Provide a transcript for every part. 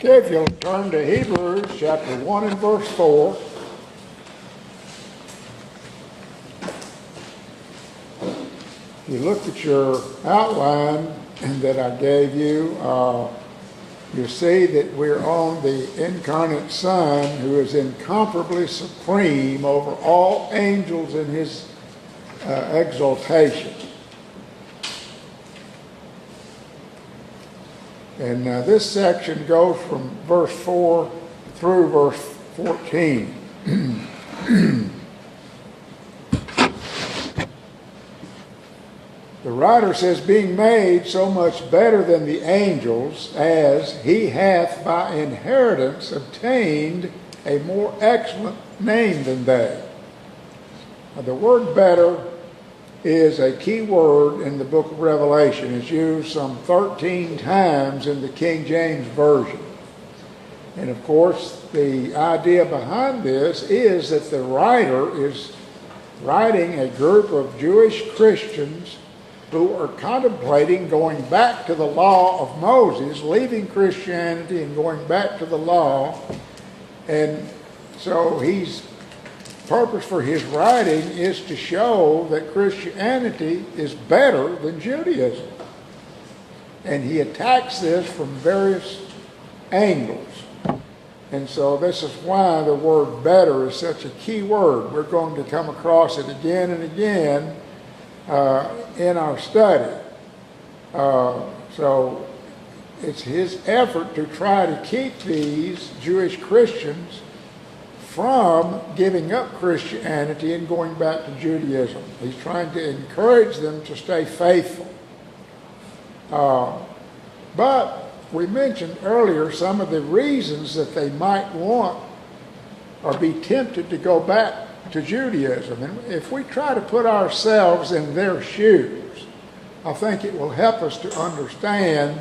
Okay, if you'll turn to Hebrews chapter 1 and verse 4. If you look at your outline that I gave you, you see that we're on the incarnate Son who is incomparably supreme over all angels in his exaltation. And this section goes from verse 4 through verse 14. The writer says, being made so much better than the angels, as he hath by inheritance obtained a more excellent name than they. Now, the word better is a key word in the book of Revelation. It's used some 13 times in the King James Version. And of course, the idea behind this is that the writer is writing a group of Jewish Christians who are contemplating going back to the law of Moses, leaving Christianity and going back to the law. And so his purpose for his writing is to show that Christianity is better than Judaism. And he attacks this from various angles. And so this is why the word better is such a key word. We're going to come across it again and again in our study. So it's his effort to try to keep these Jewish Christians from giving up Christianity and going back to Judaism. He's trying to encourage them to stay faithful. But we mentioned earlier some of the reasons that they might want or be tempted to go back to Judaism. And if we try to put ourselves in their shoes, I think it will help us to understand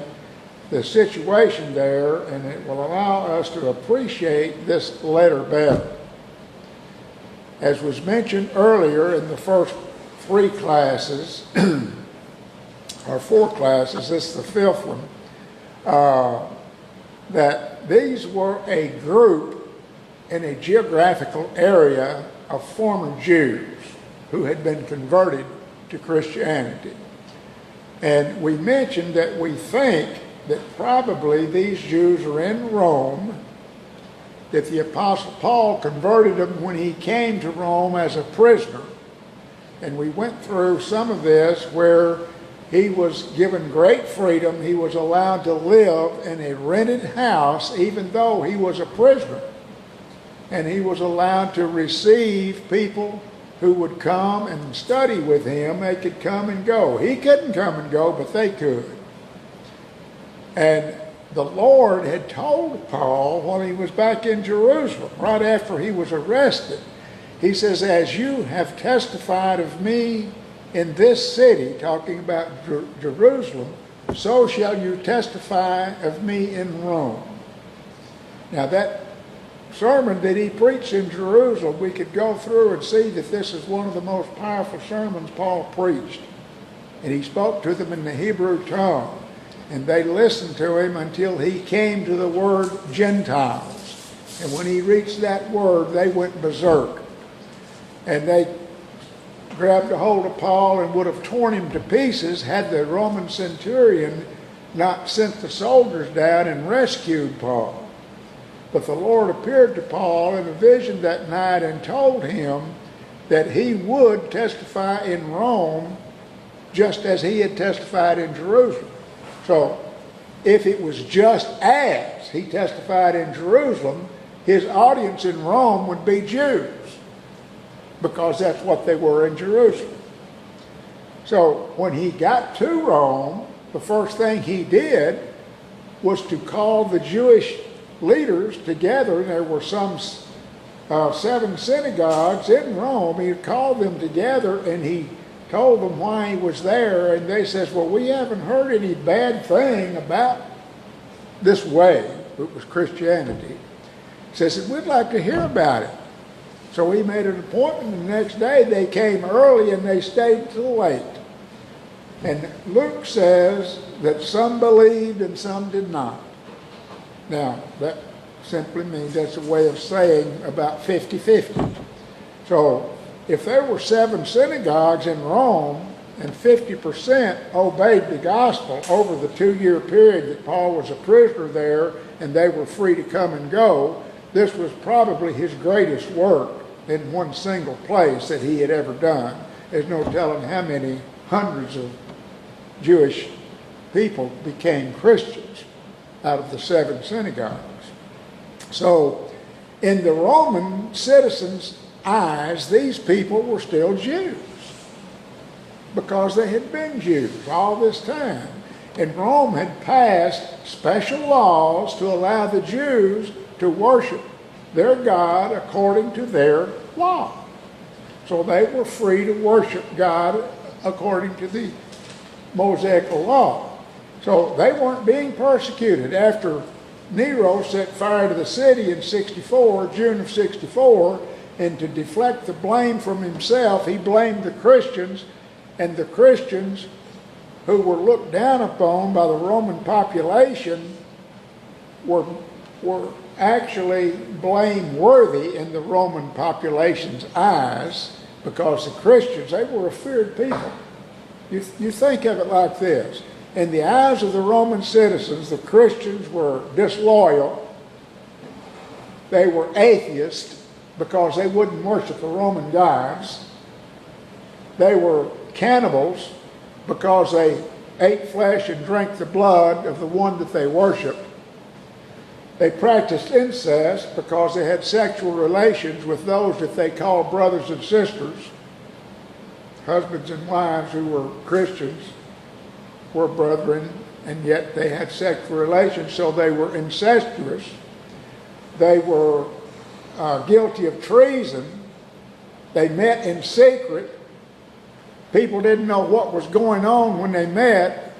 the situation there, and it will allow us to appreciate this letter better. As was mentioned earlier in the first 3 classes, or 4 classes, this is the 5th one, that these were a group in a geographical area of former Jews who had been converted to Christianity. And we mentioned that we think that probably these Jews are in Rome, that the Apostle Paul converted them when he came to Rome as a prisoner. And we went through some of this where he was given great freedom. He was allowed to live in a rented house even though he was a prisoner. And he was allowed to receive people who would come and study with him. They could come and go. He couldn't come and go, but they could. And the Lord had told Paul when he was back in Jerusalem, right after he was arrested, he says, as you have testified of me in this city, talking about Jerusalem, so shall you testify of me in Rome. Now that sermon that he preached in Jerusalem, we could go through and see that this is one of the most powerful sermons Paul preached. And he spoke to them in the Hebrew tongue. And they listened to him until he came to the word Gentiles. And when he reached that word, they went berserk. And they grabbed a hold of Paul and would have torn him to pieces had the Roman centurion not sent the soldiers down and rescued Paul. But the Lord appeared to Paul in a vision that night and told him that he would testify in Rome just as he had testified in Jerusalem. So if it was just as he testified in Jerusalem, his audience in Rome would be Jews, because that's what they were in Jerusalem. So when he got to Rome, the first thing he did was to call the Jewish leaders together. There were some 7 synagogues in Rome. He called them together and he told them why he was there, and they says, well, we haven't heard any bad thing about this way. It was Christianity. He says, we'd like to hear about it. So he made an appointment, and the next day they came early and they stayed till late. And Luke says that some believed and some did not. Now, that simply means that's a way of saying about 50-50. So, if there were 7 synagogues in Rome and 50% obeyed the gospel over the 2-year period that Paul was a prisoner there and they were free to come and go, this was probably his greatest work in one single place that he had ever done. There's no telling how many hundreds of Jewish people became Christians out of the 7 synagogues. So, in the Roman citizens' eyes, these people were still Jews because they had been Jews all this time. And Rome had passed special laws to allow the Jews to worship their God according to their law. So they were free to worship God according to the Mosaic law. So they weren't being persecuted. After Nero set fire to the city in 64, June of 64, and to deflect the blame from himself, he blamed the Christians, and the Christians who were looked down upon by the Roman population were actually blameworthy in the Roman population's eyes, because the Christians, they were a feared people. You think of it like this. In the eyes of the Roman citizens, the Christians were disloyal. They were atheists because they wouldn't worship the Roman gods. They were cannibals because they ate flesh and drank the blood of the one that they worshiped. They practiced incest because they had sexual relations with those that they called brothers and sisters. Husbands and wives who were Christians were brethren, and yet they had sexual relations, so they were incestuous. They were guilty of treason. They met in secret. People didn't know what was going on when they met,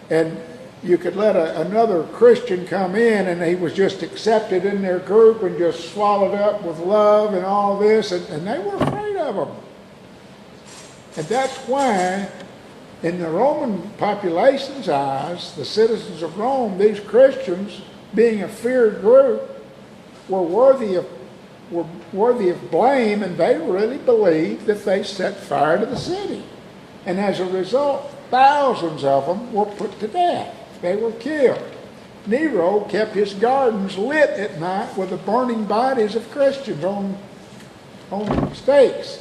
and you could let another Christian come in and he was just accepted in their group and just swallowed up with love and all this, and they were afraid of them. And that's why in the Roman population's eyes, the citizens of Rome, these Christians, being a feared group, were worthy of blame, and they really believed that they set fire to the city. And as a result, thousands of them were put to death. They were killed. Nero kept his gardens lit at night with the burning bodies of Christians on stakes.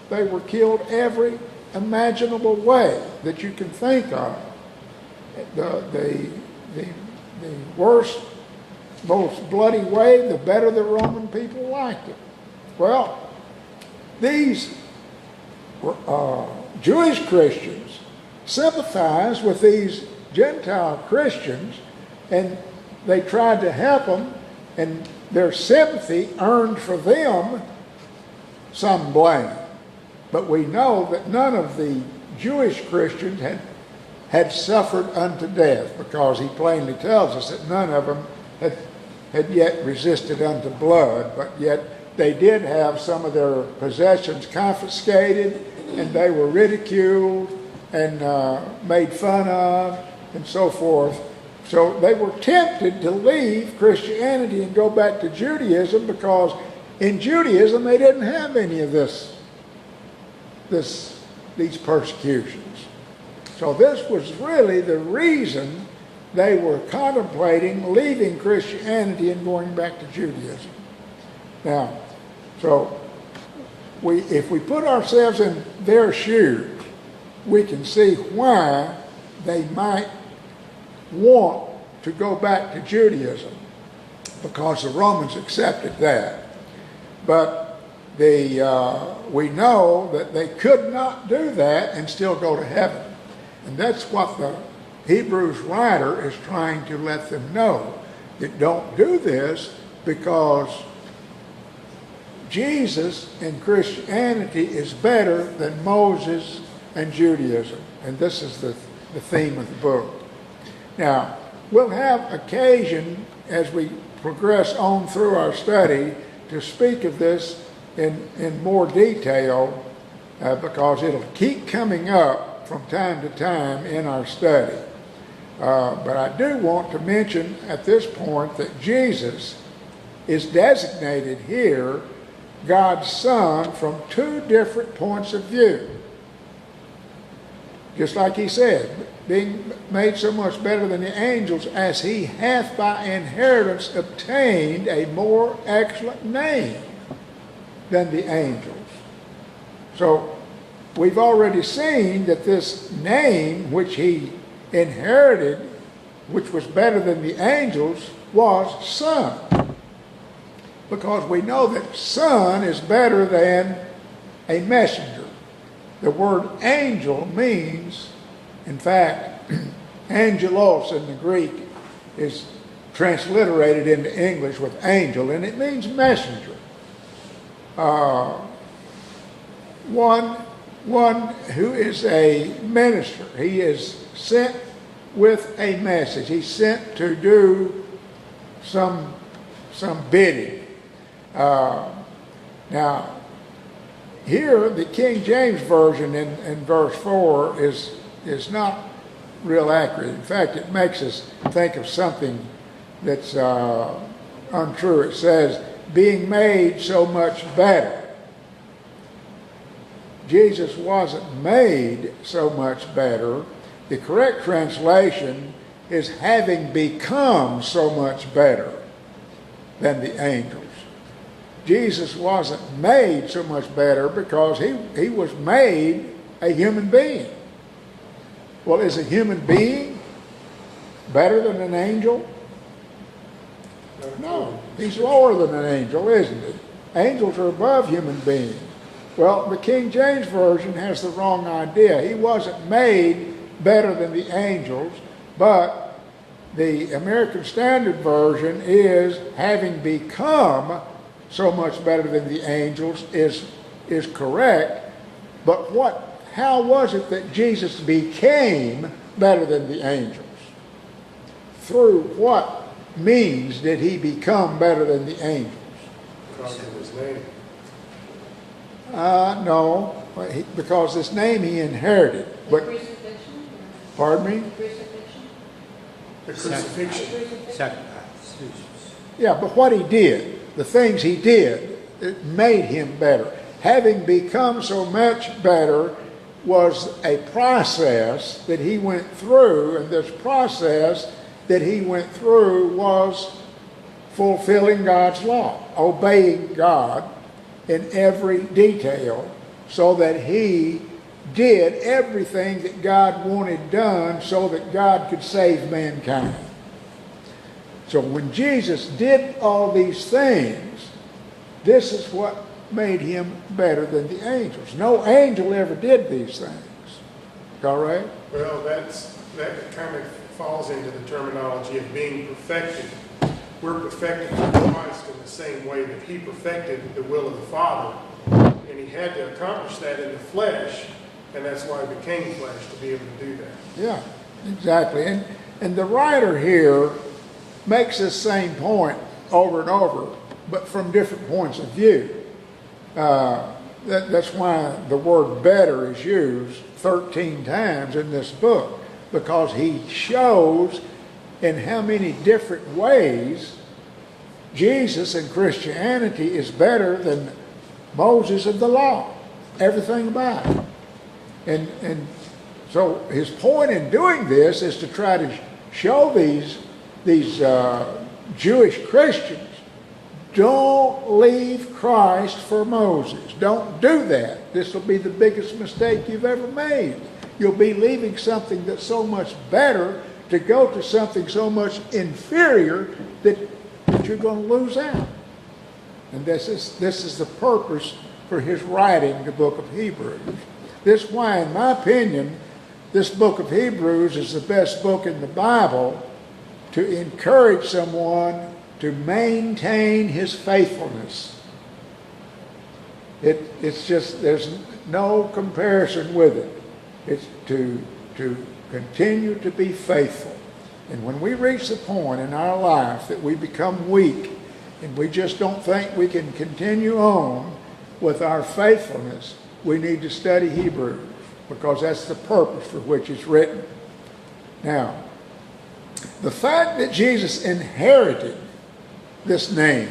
They were killed every imaginable way that you can think of. The worst, most bloody way, the better the Roman people liked it. Well, these Jewish Christians sympathized with these Gentile Christians, and they tried to help them, and their sympathy earned for them some blame. But we know that none of the Jewish Christians had suffered unto death, because he plainly tells us that none of them had yet resisted unto blood, but yet they did have some of their possessions confiscated, and they were ridiculed and made fun of and so forth. So they were tempted to leave Christianity and go back to Judaism, because in Judaism they didn't have any of these persecutions. So this was really the reason they were contemplating leaving Christianity and going back to Judaism. Now, so if we put ourselves in their shoes, we can see why they might want to go back to Judaism, because the Romans accepted that. But we know that they could not do that and still go to heaven. And that's what the Hebrews writer is trying to let them know. That don't do this, because Jesus in Christianity is better than Moses and Judaism. And this is the theme of the book. Now, we'll have occasion as we progress on through our study to speak of this in more detail, because it'll keep coming up from time to time in our study. But I do want to mention at this point that Jesus is designated here God's Son from two different points of view. Just like he said, being made so much better than the angels, as he hath by inheritance obtained a more excellent name than the angels. So we've already seen that this name which he inherited, which was better than the angels, was Son. Because we know that Son is better than a messenger. The word angel means, in fact, angelos in the Greek is transliterated into English with angel, and it means messenger. One who is a minister. He is sent with a message. He's sent to do some bidding. Now, here the King James Version in verse 4 is not real accurate. In fact, it makes us think of something that's untrue. It says, being made so much better. Jesus wasn't made so much better. The correct translation is having become so much better than the angels. Jesus wasn't made so much better because he was made a human being. Well, is a human being better than an angel? No, he's lower than an angel, isn't he? Angels are above human beings. Well, the King James Version has the wrong idea. He wasn't made better than the angels, but the American Standard Version is having become so much better than the angels is correct. But how was it that Jesus became better than the angels? Through what means did he become better than the angels? Because of his name. No, because this name he inherited. But, crucifixion? pardon me? Crucifixion? The crucifixion. Sacrifice. Yeah, but what he did, the things he did, it made him better. Having become so much better was a process that he went through, and this process that he went through was fulfilling God's law, obeying God in every detail, so that he did everything that God wanted done so that God could save mankind. So when Jesus did all these things, this is what made him better than the angels. No angel ever did these things. All right? Well, that kind of falls into the terminology of being perfected. We're perfected through Christ in the same way that he perfected the will of the Father. And he had to accomplish that in the flesh, and that's why he became flesh, to be able to do that. Yeah, exactly. And the writer here makes this same point over and over, but from different points of view. That's why the word better is used 13 times in this book, because he shows in how many different ways Jesus and Christianity is better than Moses and the law. Everything about it. And so his point in doing this is to try to show these Jewish Christians, don't leave Christ for Moses. Don't do that. This will be the biggest mistake you've ever made. You'll be leaving something that's so much better to go to something so much inferior that you're going to lose out. And this is the purpose for his writing the book of Hebrews. This is why, in my opinion, this book of Hebrews is the best book in the Bible to encourage someone to maintain his faithfulness. It's just, there's no comparison with it. It's to continue to be faithful. And when we reach the point in our life that we become weak and we just don't think we can continue on with our faithfulness, we need to study Hebrews, because that's the purpose for which it's written. Now, The fact that Jesus inherited this name,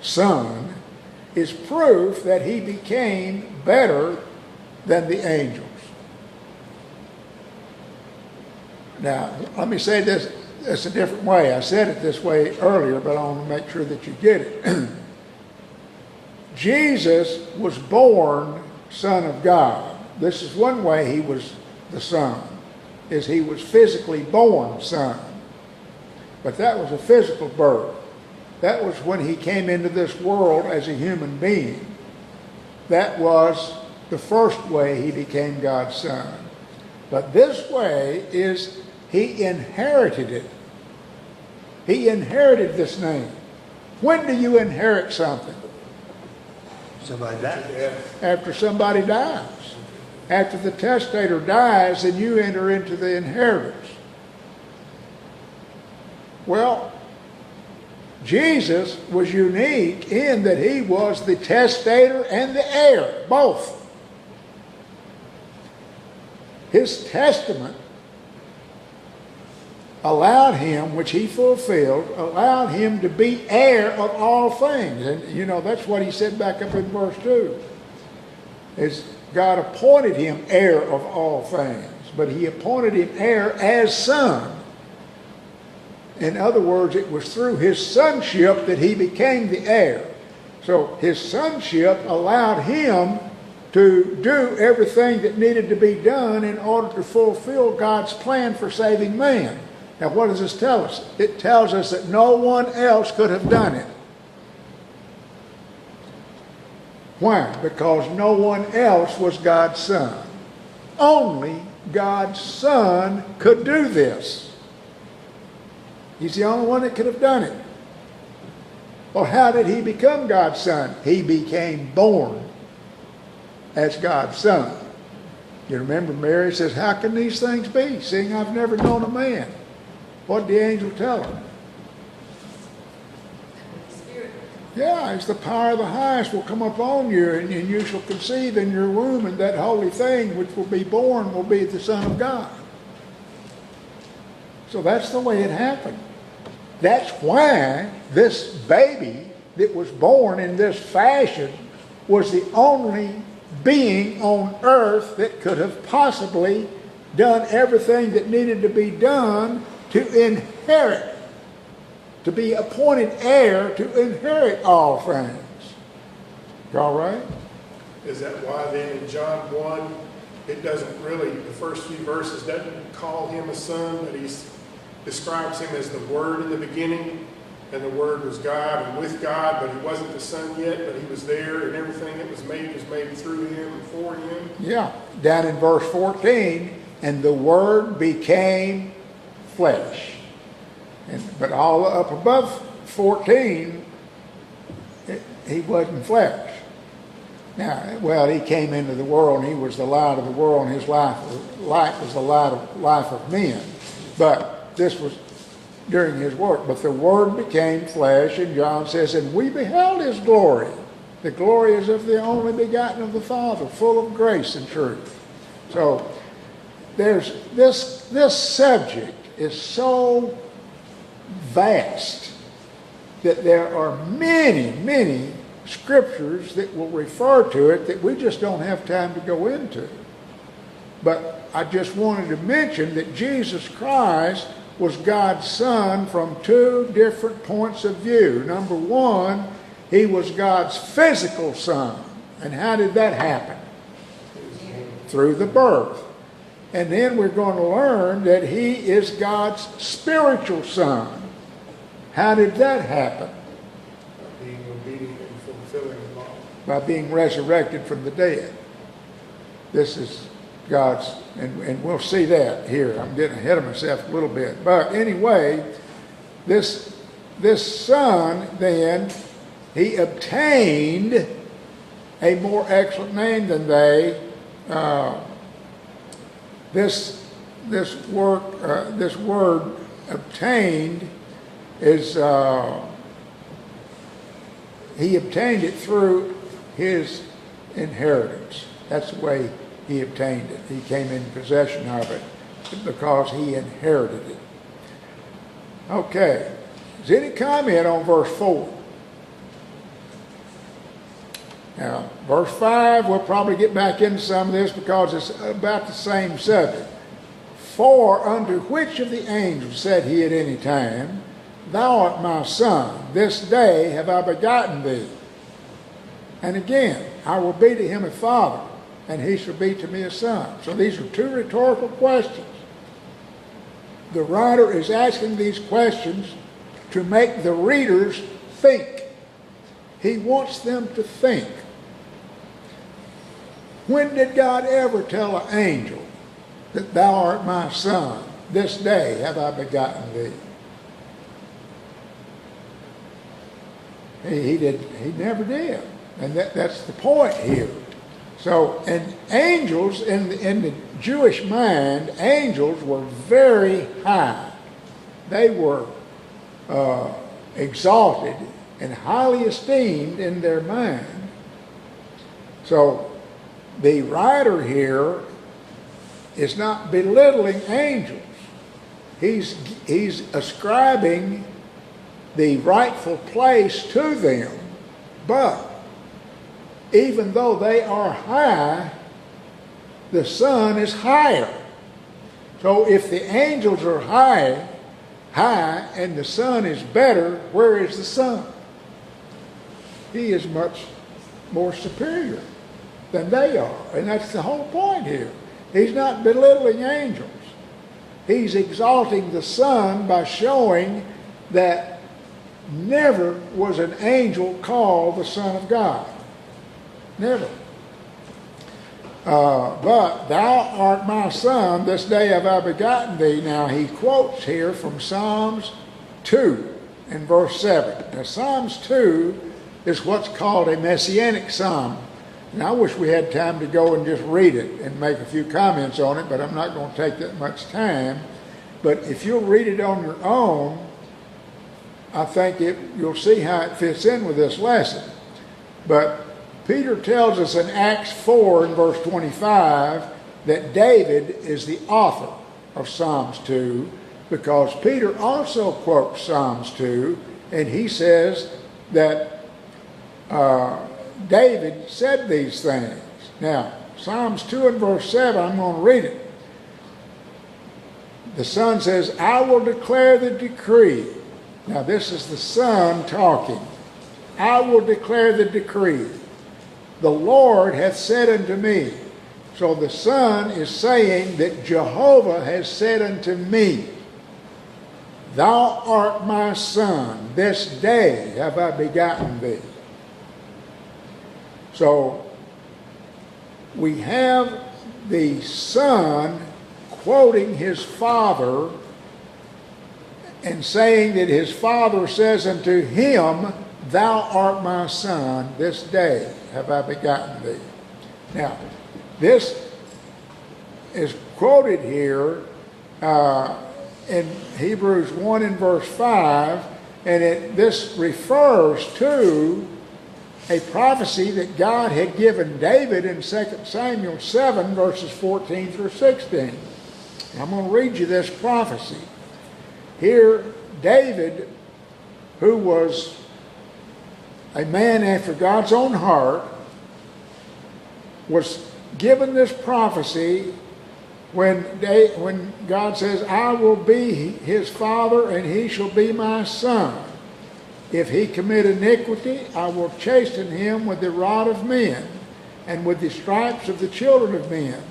Son, is proof that he became better than the angels. Now, let me say this a different way. I said it this way earlier, but I want to make sure that you get it. Jesus was born Son of God. This is one way he was the Son, is he was physically born Son. But that was a physical birth. That was when he came into this world as a human being. That was the first way he became God's Son. But this way is he inherited it. He inherited this name. When do you inherit something? Somebody died. After somebody dies. After the testator dies, then you enter into the inheritance. Well, Jesus was unique in that he was the testator and the heir, both. His testament allowed him, which he fulfilled, allowed him to be heir of all things. And you know, that's what he said back up in verse 2. Is God appointed him heir of all things, but he appointed him heir as son. In other words, it was through his sonship that he became the heir. So his sonship allowed him to do everything that needed to be done in order to fulfill God's plan for saving man. Now, what does this tell us? It tells us that no one else could have done it. Why? Because no one else was God's Son. Only God's Son could do this. He's the only one that could have done it. Well, how did he become God's Son? He became born as God's Son. You remember Mary says, how can these things be, seeing I've never known a man? What did the angel tell her? Yeah, it's the power of the highest will come upon you, and you shall conceive in your womb, and that holy thing which will be born will be the Son of God. So that's the way it happened. That's why this baby that was born in this fashion was the only being on earth that could have possibly done everything that needed to be done to inherit, to be appointed heir to inherit all things. All right? Is that why then in John 1, it doesn't really, the first few verses doesn't call him a son, but he describes him as the Word in the beginning, and the Word was God and with God, but he wasn't the Son yet, but he was there, and everything that was made through him and for him? Yeah. Down in verse 14, and the Word became flesh. But all up above 14, he wasn't flesh. Now, well, he came into the world, and he was the light of the world, and his light was the life of men. But this was during his work. But the Word became flesh, and John says, and we beheld his glory. The glory is of the only begotten of the Father, full of grace and truth. So there's this subject is so vast that there are many, many scriptures that will refer to it that we just don't have time to go into. But I just wanted to mention that Jesus Christ was God's Son from two different points of view. Number one, he was God's physical Son. And how did that happen? Through the birth. And then we're going to learn that he is God's spiritual Son. How did that happen? By being obedient and fulfilling the law. By being resurrected from the dead. This is God's, and we'll see that here. I'm getting ahead of myself a little bit. But anyway, this Son then, he obtained a more excellent name than they. This word obtained is he obtained it through his inheritance. That's the way he obtained it. He came in possession of it because he inherited it. Okay. Is there any comment on verse 4? Now, verse 5, we'll probably get back into some of this because it's about the same subject. For unto which of the angels said he at any time, Thou art my son, this day have I begotten thee. And again, I will be to him a father, and he shall be to me a son. So these are two rhetorical questions. The writer is asking these questions to make the readers think. He wants them to think. When did God ever tell an angel that thou art my son, this day have I begotten thee? He never did. And that's the point here. So, and angels, in the Jewish mind, angels were very high. They were exalted and highly esteemed in their mind. So, the writer here is not belittling angels. He's ascribing the rightful place to them, but even though they are high, the Son is higher. So if the angels are high and the Son is better, where is the Son? He is much more superior than they are. And that's the whole point here. He's not belittling angels. He's exalting the Son by showing that never was an angel called the Son of God. Never. But thou art my son, this day have I begotten thee. Now he quotes here from Psalms 2 in verse 7. Now Psalms 2 is what's called a messianic psalm. And I wish we had time to go and just read it and make a few comments on it, but I'm not going to take that much time. But if you'll read it on your own, I think you'll see how it fits in with this lesson. But Peter tells us in Acts 4 in verse 25 that David is the author of Psalms 2, because Peter also quotes Psalms 2, and he says that David said these things. Now, Psalms 2 and verse 7, I'm going to read it. The Son says, I will declare the decree. Now, this is the Son talking. I will declare the decree. The Lord hath said unto me. So the Son is saying that Jehovah has said unto me, Thou art my Son, this day have I begotten thee. So we have the Son quoting his Father and saying that his Father says unto him, Thou art my Son, this day have I begotten thee. Now, this is quoted here in Hebrews 1 and verse 5, and this refers to a prophecy that God had given David in 2 Samuel 7, verses 14 through 16. I'm going to read you this prophecy. Here, David, who was a man after God's own heart, was given this prophecy when God says, I will be his father and he shall be my son. If he commit iniquity, I will chasten him with the rod of men and with the stripes of the children of men.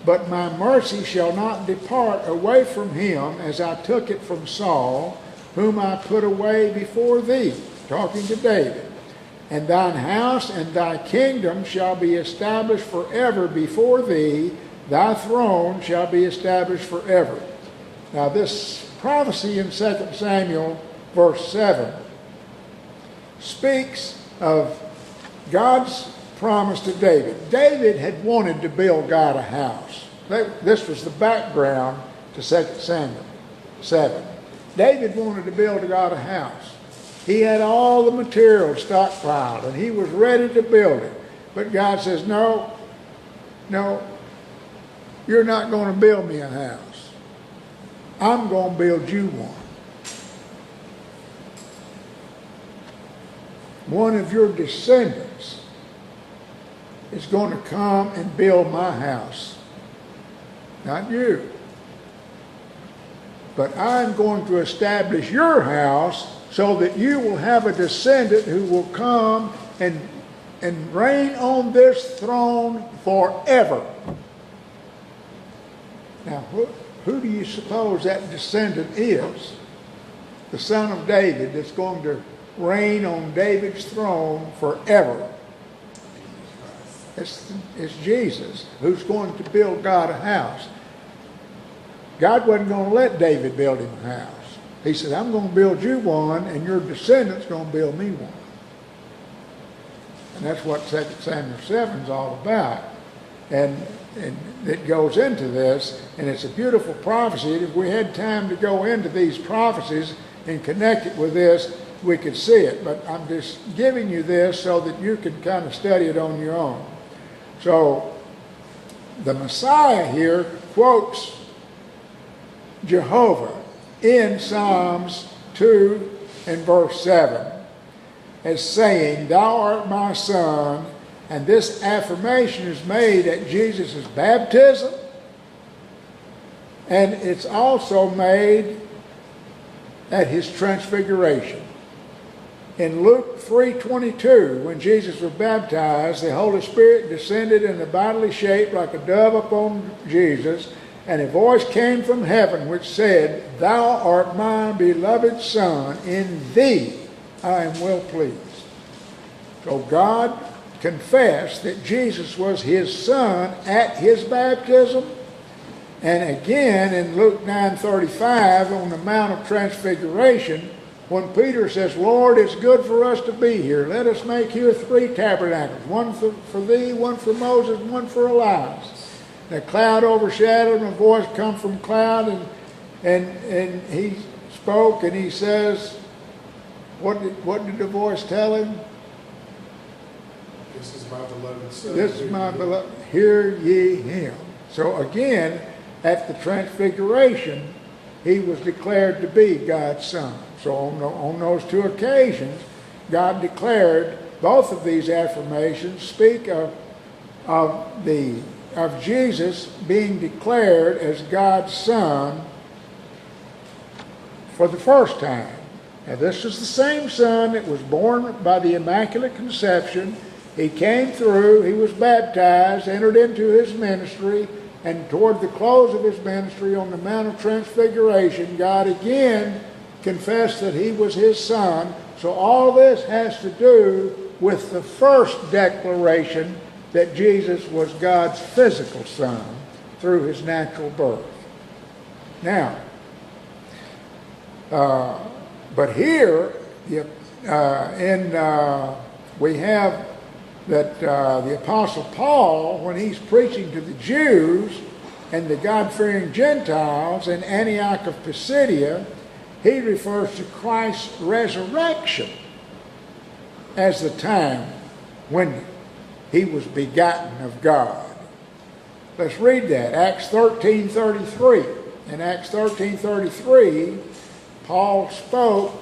But my mercy shall not depart away from him, as I took it from Saul, whom I put away before thee. Talking to David. And thine house and thy kingdom shall be established forever before thee. Thy throne shall be established forever. Now this prophecy in 2 Samuel verse 7 speaks of God's promise to David. David had wanted to build God a house. This was the background to 2 Samuel 7. David wanted to build God a house. He had all the materials stockpiled, and he was ready to build it. But God says, no, you're not going to build me a house. I'm going to build you one. one of your descendants is going to come and build my house. Not you. But I'm going to establish your house so that you will have a descendant who will come and reign on this throne forever. Now, who do you suppose that descendant is? The son of David that's going to reign on David's throne forever. It's Jesus who's going to build God a house. God wasn't going to let David build him a house. He said, I'm going to build you one, and your descendants going to build me one. And that's what 2 Samuel 7 is all about. And it goes into this, and it's a beautiful prophecy. If we had time to go into these prophecies and connect it with this, we could see it. But I'm just giving you this so that you can kind of study it on your own. So the Messiah here quotes Jehovah in Psalms 2 and verse 7 as saying, Thou art my son. And this affirmation is made at Jesus' baptism, and it's also made at his transfiguration. In Luke 3:22, when Jesus was baptized, the Holy Spirit descended in a bodily shape like a dove upon Jesus, and a voice came from heaven which said, Thou art my beloved Son, in thee I am well pleased. So God confessed that Jesus was his son at his baptism. And again in Luke 9:35 on the Mount of Transfiguration, when Peter says, Lord, it's good for us to be here. Let us make here 3 tabernacles, one for thee, one for Moses, and one for Elias. The cloud overshadowed, and a voice come from cloud, and he spoke, and he says, what did the voice tell him? This is my beloved son. This is my beloved, hear ye him. So again, at the transfiguration, he was declared to be God's son. So on those 2 occasions, God declared both of these affirmations speak of Jesus being declared as God's son for the first time. Now this is the same son that was born by the Immaculate Conception. He came through, he was baptized, entered into his ministry, and toward the close of his ministry on the Mount of Transfiguration, God again confessed that he was his son. So all this has to do with the first declaration that Jesus was God's physical son through his natural birth. Now, but here we have that the Apostle Paul, when he's preaching to the Jews and the God-fearing Gentiles in Antioch of Pisidia, he refers to Christ's resurrection as the time when he was begotten of God. Let's read that. Acts 13:33. In Acts 13:33, Paul spoke,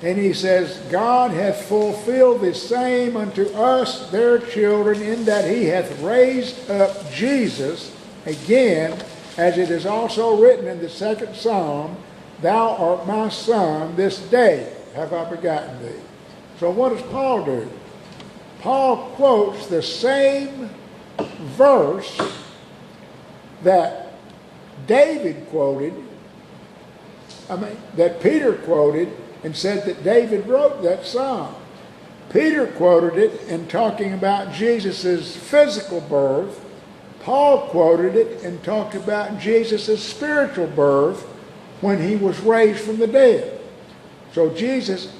and he says, God hath fulfilled the same unto us, their children, in that he hath raised up Jesus again, as it is also written in the 2nd Psalm, Thou art my son, this day have I begotten thee. So what does Paul do? Paul quotes the same verse that David quoted, that Peter quoted, and said that David wrote that psalm. Peter quoted it in talking about Jesus' physical birth. Paul quoted it and talked about Jesus' spiritual birth when he was raised from the dead. So Jesus,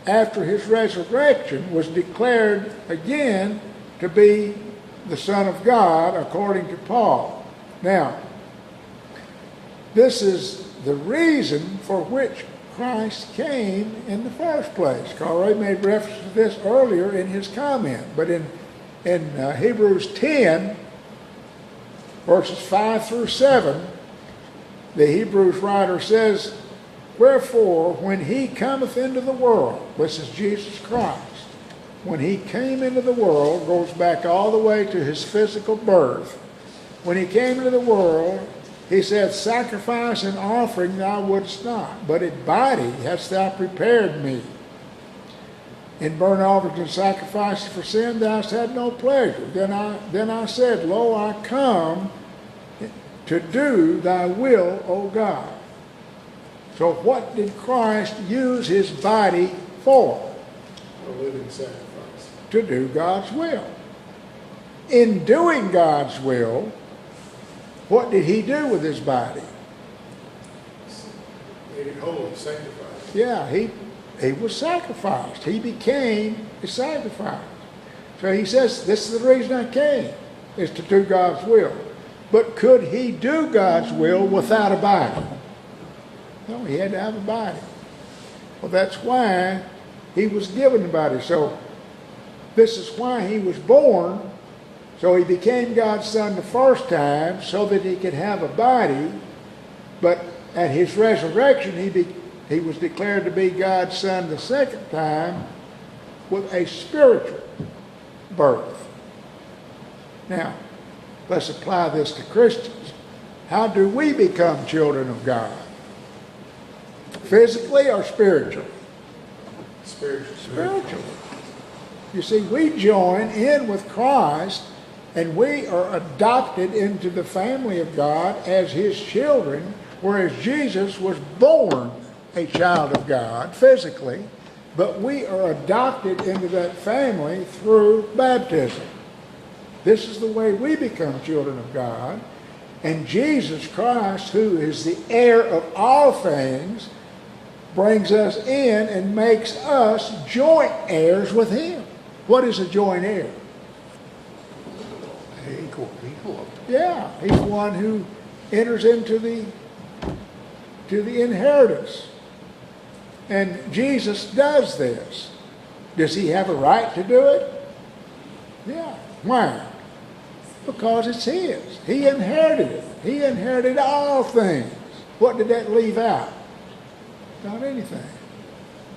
after his resurrection, was declared again to be the Son of God, according to Paul. Now, this is the reason for which Christ came in the first place. Carl Ray made reference to this earlier in his comment, but in Hebrews 10, verses 5 through 7, the Hebrews writer says Wherefore, when he cometh into the world, this is Jesus Christ, when he came into the world, goes back all the way to his physical birth. When he came into the world, he said, sacrifice and offering thou wouldst not, but in body hast thou prepared me. In burnt offerings and sacrifices for sin thou hast had no pleasure. Then I said, Lo, I come to do thy will, O God. So what did Christ use his body for? A living sacrifice. To do God's will. In doing God's will, what did he do with his body? Made it holy, sanctified. Yeah, he was sacrificed. He became a sacrifice. So he says, this is the reason I came, is to do God's will. But could he do God's will without a body? No, he had to have a body. Well, that's why he was given a body. So this is why he was born. So he became God's son the first time so that he could have a body. But at his resurrection, he was declared to be God's son the second time with a spiritual birth. Now, let's apply this to Christians. How do we become children of God? Physically or spiritually? Spiritually. You see, we join in with Christ and we are adopted into the family of God as his children, whereas Jesus was born a child of God physically, but we are adopted into that family through baptism. This is the way we become children of God. And Jesus Christ, who is the heir of all things, brings us in and makes us joint heirs with him. What is a joint heir? Equal. Yeah, he's one who enters into the inheritance. And Jesus does this. Does he have a right to do it? Yeah. Why? Because it's his. He inherited it. He inherited all things. What did that leave out? Not anything.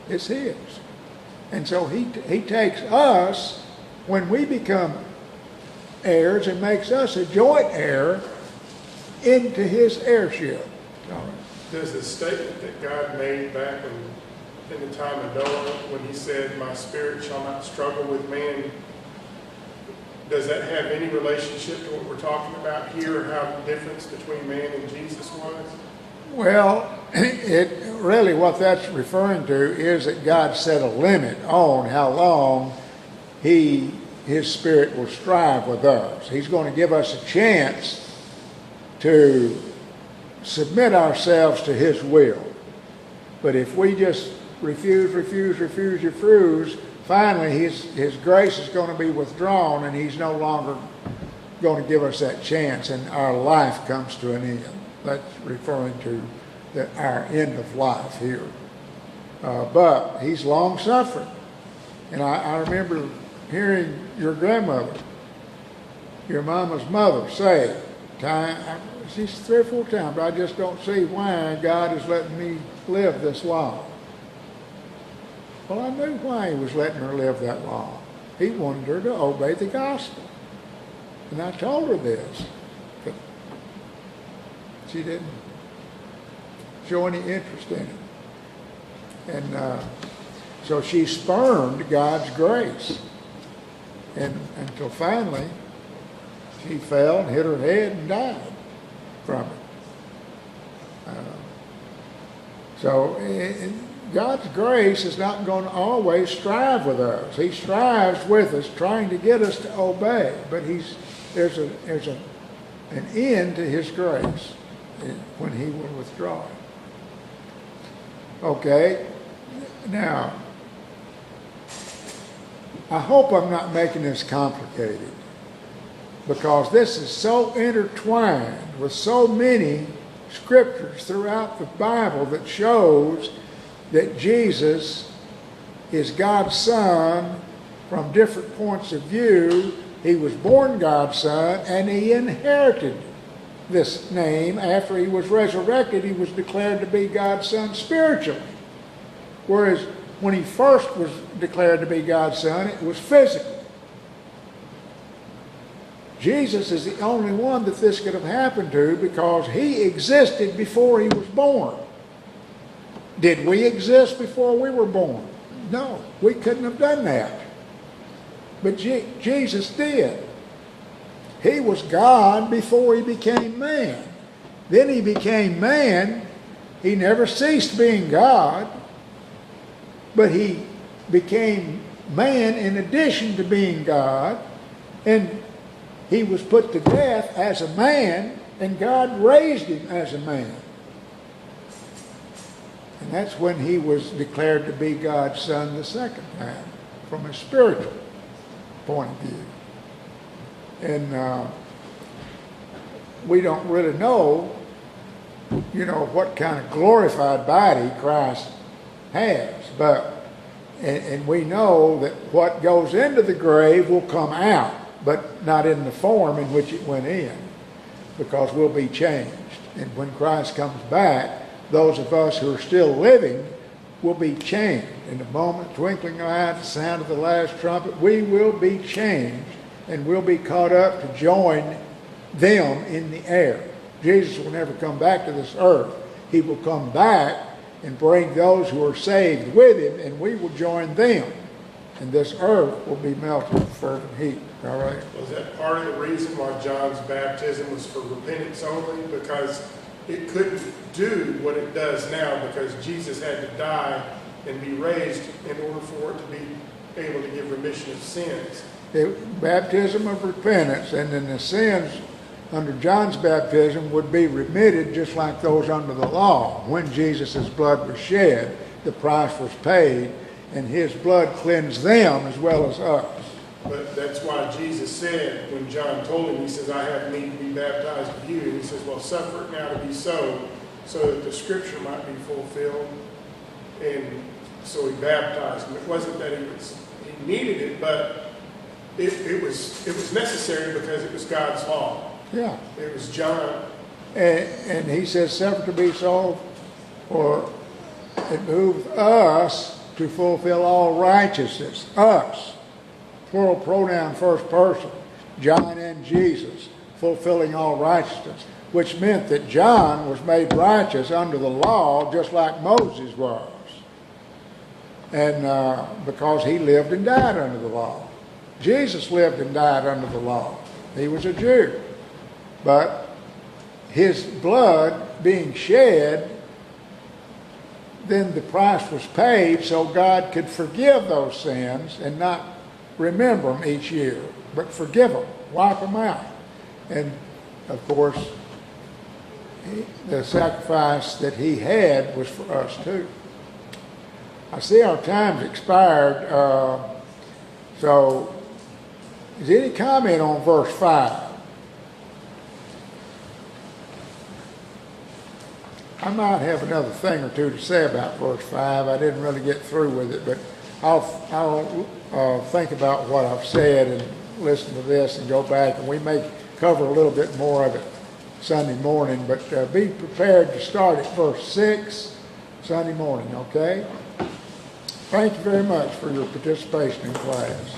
It's his. And so he takes us, when we become heirs, and makes us a joint heir into his heirship. Does the statement that God made back in the time of Noah, when he said, my spirit shall not struggle with man, does that have any relationship to what we're talking about here, how the difference between man and Jesus was? Well, it really what that's referring to is that God set a limit on how long his spirit will strive with us. He's going to give us a chance to submit ourselves to his will. But if we just refuse, finally his grace is going to be withdrawn and he's no longer going to give us that chance and our life comes to an end. That's referring to our end of life here. But he's long-suffering. And I remember hearing your grandmother, your mama's mother, say, she's 3 or 4 times, but I just don't see why God is letting me live this long. Well, I knew why he was letting her live that long. He wanted her to obey the gospel. And I told her this. But she didn't show any interest in it. And so she spurned God's grace. And until finally, she fell and hit her head and died from it. God's grace is not going to always strive with us. He strives with us, trying to get us to obey. But there's an end to his grace when he will withdraw it. Okay, now, I hope I'm not making this complicated, because this is so intertwined with so many scriptures throughout the Bible that shows that Jesus is God's Son from different points of view. He was born God's Son, and he inherited this name after he was resurrected. He was declared to be God's Son spiritually. Whereas when he first was declared to be God's Son, it was physical. Jesus is the only one that this could have happened to because he existed before he was born. Did we exist before we were born? No, we couldn't have done that. But Jesus did. He was God before he became man. Then he became man. He never ceased being God, but he became man in addition to being God, and he was put to death as a man, and God raised him as a man. And that's when he was declared to be God's Son the second time, from a spiritual point of view. And we don't really know, what kind of glorified body Christ has. And we know that what goes into the grave will come out, but not in the form in which it went in, because we'll be changed. And when Christ comes back, those of us who are still living will be changed. In the moment, twinkling eye, the sound of the last trumpet, we will be changed, and we'll be caught up to join them in the air. Jesus will never come back to this earth. He will come back and bring those who are saved with him, and we will join them. And this earth will be melted with fervent heat. All right? Was that part of the reason why John's baptism was for repentance only? Because it couldn't do what it does now, because Jesus had to die and be raised in order for it to be able to give remission of sins. Baptism of repentance, and then the sins under John's baptism would be remitted just like those under the law. When Jesus' blood was shed, the price was paid, and his blood cleansed them as well as us. But that's why Jesus said, when John told him, he says, I have need to be baptized with you. And he says, well, suffer it now to be so that the scripture might be fulfilled. And so he baptized him. It wasn't that he needed it, but it was necessary because it was God's law. Yeah. It was John. And he says, suffer to be so, for it behooves us to fulfill all righteousness. Us. Plural pronoun, first person. John and Jesus, fulfilling all righteousness. Which meant that John was made righteous under the law just like Moses was. And because he lived and died under the law. Jesus lived and died under the law. He was a Jew. But his blood being shed, then the price was paid so God could forgive those sins and not remember them each year, but forgive them, wipe them out. And of course, the sacrifice that he had was for us too. I see our time's expired, so is there any comment on verse 5? I might have another thing or two to say about verse 5. I didn't really get through with it, but I'll think about what I've said and listen to this and go back, and we may cover a little bit more of it Sunday morning, but be prepared to start at verse 6 Sunday morning, okay? Thank you very much for your participation in class.